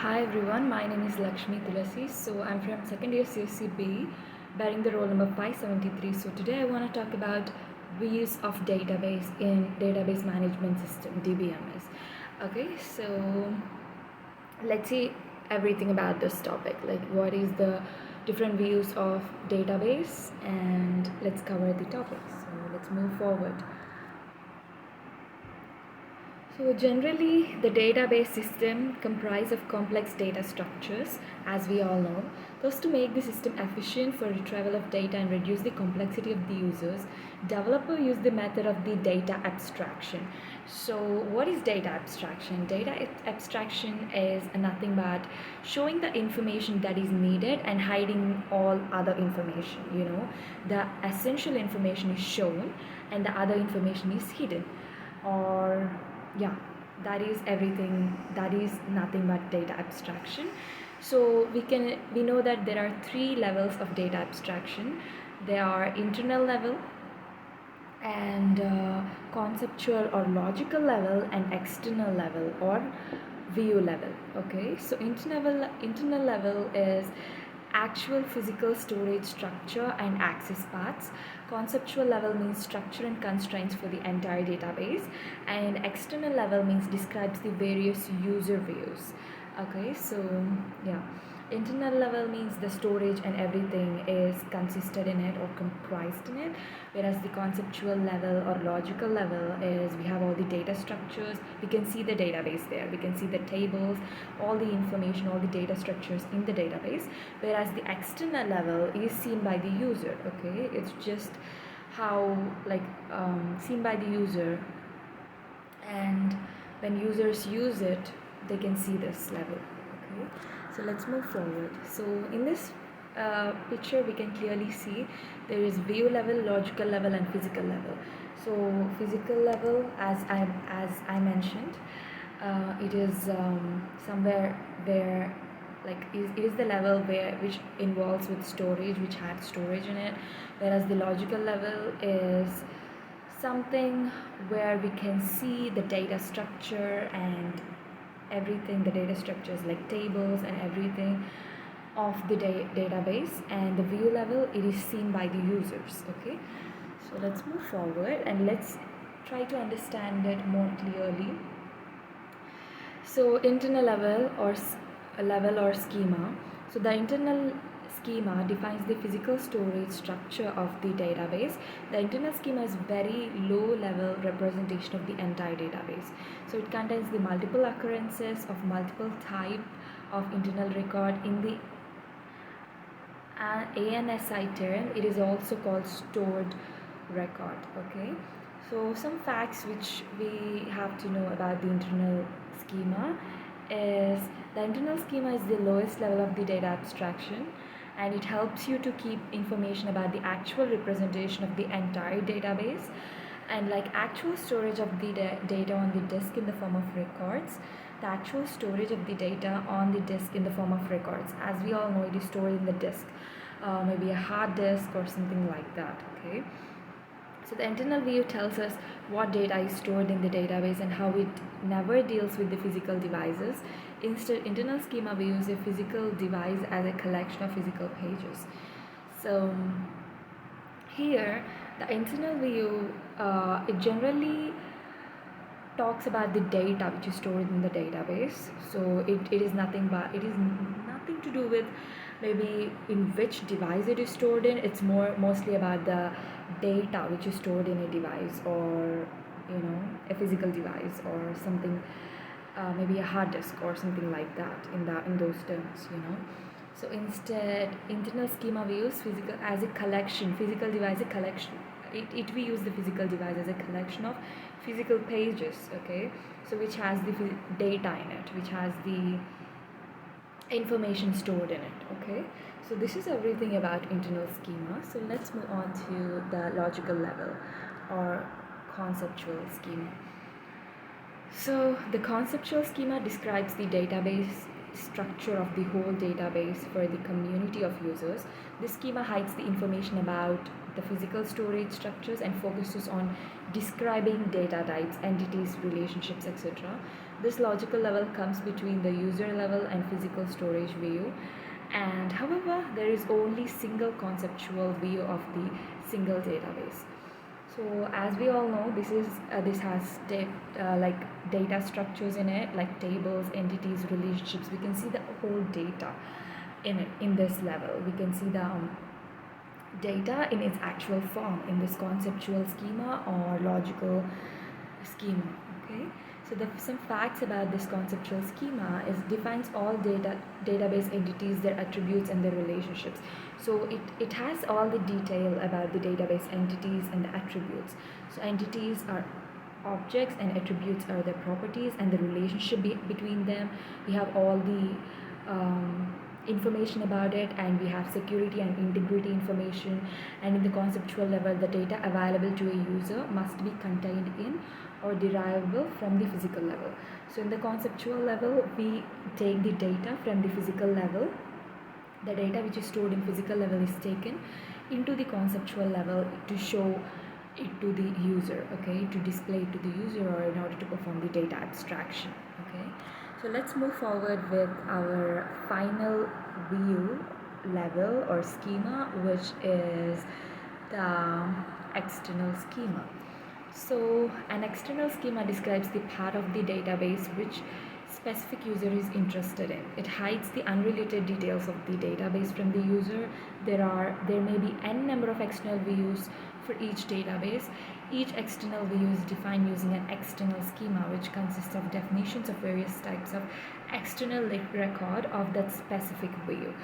Hi everyone, my name is Lakshmi Tulasi. So I'm from second year CSCB, bearing the roll number 573. So today I want to talk about views of database in database management system DBMS. Okay, so let's see everything about this topic, like what is the different views of database, and let's cover the topic. So let's move forward. So generally, the database system comprises of complex data structures, as we all know. Thus, to make the system efficient for retrieval of data and reduce the complexity of the users, developer use the method of the data abstraction. So, what is data abstraction? Data abstraction is nothing but showing the information that is needed and hiding all other information. The essential information is shown and the other information is hidden, or yeah, that is everything. That is nothing but data abstraction. So we know that there are three levels of data abstraction. There are internal level and conceptual or logical level, and external level or view level. Okay, so internal level is actual physical storage structure and access paths. Conceptual level means structure and constraints for the entire database, and external level means describes the various user views. Okay, so yeah, internal level means the storage and everything is consisted in it or comprised in it, whereas the conceptual level or logical level is we have all the data structures, we can see the database there, we can see the tables, all the information, all the data structures in the database, whereas the external level is seen by the user. Okay, it's just how seen by the user, and when users use it they can see this level. Okay, so let's move forward. So in this picture we can clearly see there is view level, logical level and physical level. So physical level, as I mentioned, it is somewhere where it is the level which involves with storage, which had storage in it, whereas the logical level is something where we can see the data structure and everything, the data structures like tables and everything of the database, and the view level, it is seen by the users. Okay, so let's move forward and let's try to understand it more clearly. So internal level or schema. So the internal schema defines the physical storage structure of the database. The internal schema is very low level representation of the entire database. So it contains the multiple occurrences of multiple type of internal record in the ANSI term. It is also called stored record. Okay, so some facts which we have to know about the internal schema is the internal schema is the lowest level of the data abstraction, and it helps you to keep information about the actual representation of the entire database, and like actual storage of the data on the disk in the form of records. The actual storage of the data on the disk in the form of records, as we all know, it is stored in the disk, maybe a hard disk or something like that. Okay, so the internal view tells us what data is stored in the database and how it never deals with the physical devices. Instead, internal schema views a physical device as a collection of physical pages. So here, the internal view, it generally talks about the data which is stored in the database. So it is nothing to do with maybe in which device it is stored in. It's mostly about the data which is stored in a device, or a physical device or something, maybe a hard disk or something like that, in those terms. So instead, internal schema views physical as a collection, physical device a collection. We use the physical device as a collection of physical pages. Okay, so which has the data in it, which has the information stored in it. Okay, so this is everything about internal schema. So let's move on to the logical level or conceptual schema. So the conceptual schema describes the database structure of the whole database for the community of users. This schema hides the information about the physical storage structures and focuses on describing data types, entities, relationships, etc. This logical level comes between the user level and physical storage view, and however there is only single conceptual view of the single database. So as we all know, this has like data structures in it, like tables, entities, relationships. We can see the whole data in this level. We can see the data in its actual form in this conceptual schema or logical schema. Okay, so some facts about this conceptual schema is defines all database entities, their attributes and their relationships. So it has all the detail about the database entities and the attributes. So entities are objects and attributes are the properties and the relationship between them. We have all the information about it, and we have security and integrity information. And in the conceptual level, the data available to a user must be contained in or derivable from the physical level. So in the conceptual level, we take the data from the physical level. The data which is stored in physical level is taken into the conceptual level to show it to the user, okay, to display it to the user or in order to perform the data abstraction. Okay, so let's move forward with our final view level or schema, which is the external schema. So an external schema describes the part of the database which specific user is interested in. It hides the unrelated details of the database from the user. There may be n number of external views for each database. Each external view is defined using an external schema, which consists of definitions of various types of external record of that specific view.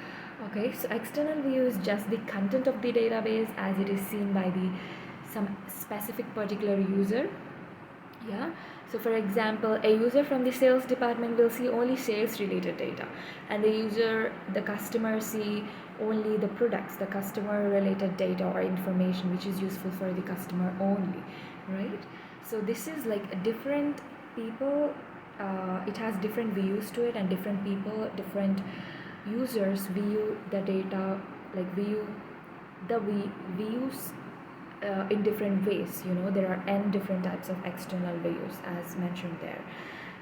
Okay, so external view is just the content of the database as it is seen by some specific particular user. Yeah, so for example, a user from the sales department will see only sales related data, and the customer see only the products, the customer related data or information which is useful for the customer only, right? So this is like different people, it has different views to it, and different people, different users view the data, like views in different ways. There are n different types of external views as mentioned there.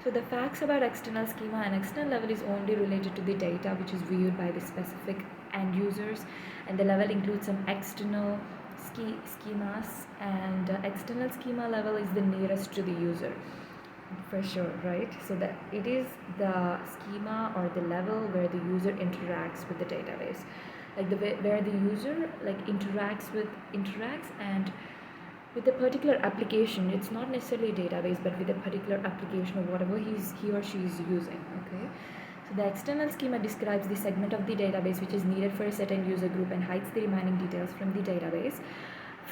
So the facts about external schema: an external level is only related to the data which is viewed by the specific end users, and the level includes some external schemas, and external schema level is the nearest to the user for sure, right? So that it is the schema or the level where the user interacts with the database, like where the user like interacts and with a particular application. It's not necessarily a database, but with a particular application or whatever he or she is using. Okay, so the external schema describes the segment of the database which is needed for a certain user group and hides the remaining details from the database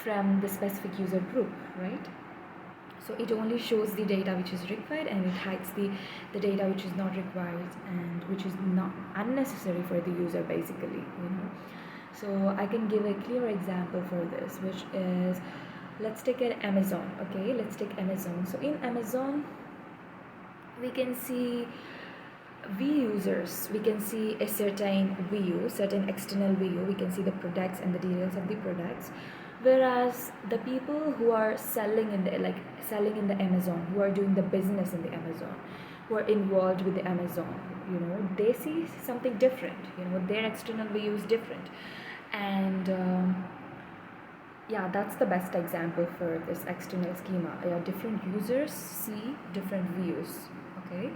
from the specific user group, right? So it only shows the data which is required, and it hides the data which is not required and which is not unnecessary for the user, basically. So I can give a clear example for this, which is, let's take an Amazon. Okay, let's take Amazon. So in Amazon, we can see we can see a certain external view. We can see the products and the details of the products, whereas the people who are selling in the Amazon, who are doing the business in the Amazon, who are involved with the Amazon, they see something different. Their external view is different, and yeah, that's the best example for this external schema. Different users see different views. Okay,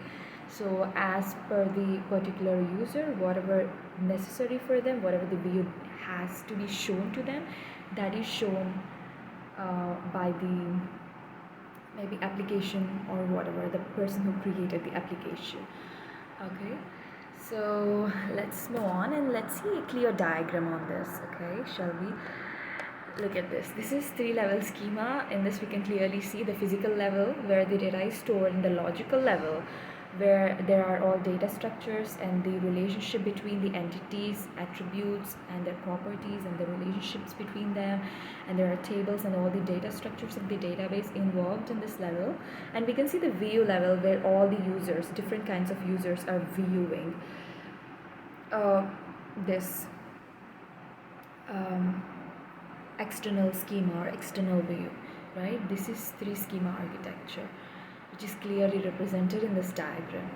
so as per the particular user, whatever necessary for them, whatever the view has to be shown to them, that is shown by the maybe application or whatever, the person who created the application. Okay, so let's move on and let's see a clear diagram on this. Okay, shall we? Look at this. This is 3-level schema. In this we can clearly see the physical level where the data is stored, and the logical level where there are all data structures and the relationship between the entities, attributes and their properties and the relationships between them, and there are tables and all the data structures of the database involved in this level. And we can see the view level where all the users, different kinds of users, are viewing this external schema or external view, right? This is 3 schema architecture, which is clearly represented in this diagram.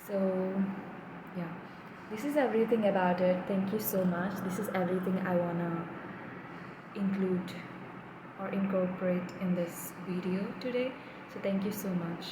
So yeah, this is everything about it. Thank you so much. This is everything I wanna include or incorporate in this video today. So thank you so much.